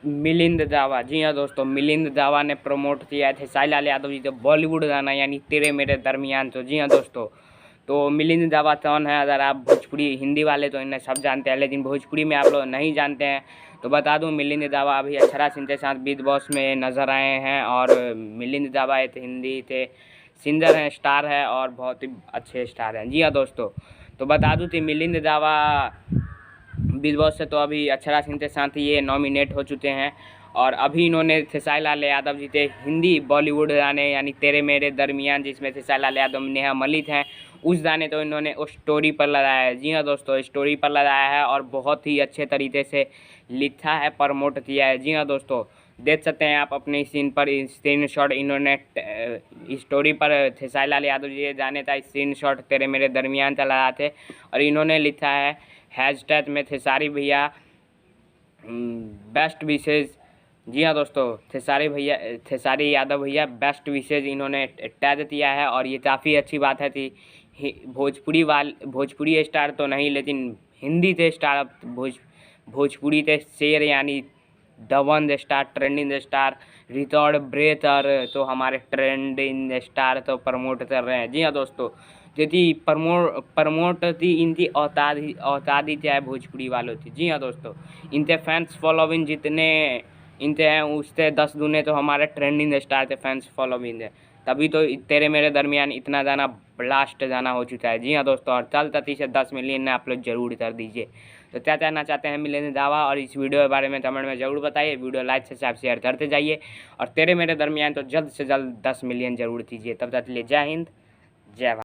मिलिंद जावा। जी हाँ दोस्तों, मिलिंद जावा ने प्रमोट किया थे साई लाल यादव जी तो बॉलीवुड गाना यानी तेरे मेरे दरमियान। तो जी हाँ दोस्तों, तो मिलिंद जावा कौन है? अगर आप भोजपुरी हिंदी वाले तो इन्हें सब जानते हैं, लेकिन भोजपुरी में आप लोग नहीं जानते हैं तो बता दूं, मिलिंद जावा अभी अक्षरा सिंह के साथ बिग बॉस में नज़र आए हैं। और मिलिंद जावा एक हिंदी थे सिंगर हैं, स्टार है और बहुत ही अच्छे स्टार हैं। जी हाँ दोस्तों, तो बता दूं कि मिलिंद जावा बिग बॉस से तो अभी अक्षरा सिंह के साथ ये नॉमिनेट हो चुके हैं। और अभी इन्होंने खेसारी लाल यादव जी थे हिंदी बॉलीवुड गाने यानी तेरे मेरे दरमियान, जिसमें खेसारी लाल यादव नेहा मलिक हैं, उस गाने तो इन्होंने उस स्टोरी पर लगाया है। जी हाँ दोस्तों, स्टोरी पर लगाया है और बहुत ही अच्छे तरीके से लिखा है, प्रमोट किया है। जी हाँ दोस्तों, देख सकते हैं आप अपने स्क्रीन पर स्क्रीन शॉट इन्होंने स्टोरी पर खेसारी लाल यादव जी जाने था स्क्रीन शॉट तेरे मेरे दरमियान चला रहा थे और इन्होंने लिखा है हैशटैग में खेसारी भैया बेस्ट विशेज। जी हाँ दोस्तों, खेसारी यादव भैया बेस्ट विशेज इन्होंने टैग किया है। और ये काफ़ी अच्छी बात है कि भोजपुरी स्टार तो नहीं, लेकिन हिंदी थे स्टार, भोजपुरी थे शेर यानी the star, trending star, record breaker तो हमारे ट्रेंडिंग स्टार तो प्रमोट कर रहे हैं। जी हाँ दोस्तों, यदि प्रमोट थी इनकी औतादी क्या है भोजपुरी वालों की। जी हाँ दोस्तों, इनके फैंस फॉलोइंग जितने इनके हैं उससे 10 गुने तो हमारे ट्रेंडिंग स्टार के फैंस फॉलोइंग है, तभी तो तेरे मेरे दरमियान इतना गाना ब्लास्ट गाना हो चुका है। जी हाँ दोस्तों, और चल तती से 10 मिलियन आप लोग जरूर कर दीजिए। तो क्या कहना चाहते हैं मिलिंद जावा और इस वीडियो के बारे में कमेंट में ज़रूर बताइए। वीडियो लाइक से शेयर करते जाइए और तेरे मेरे दरमियान तो जल्द से जल्द 10 मिलियन जरूर कीजिए। तब तक के लिए जय हिंद, जय भारत।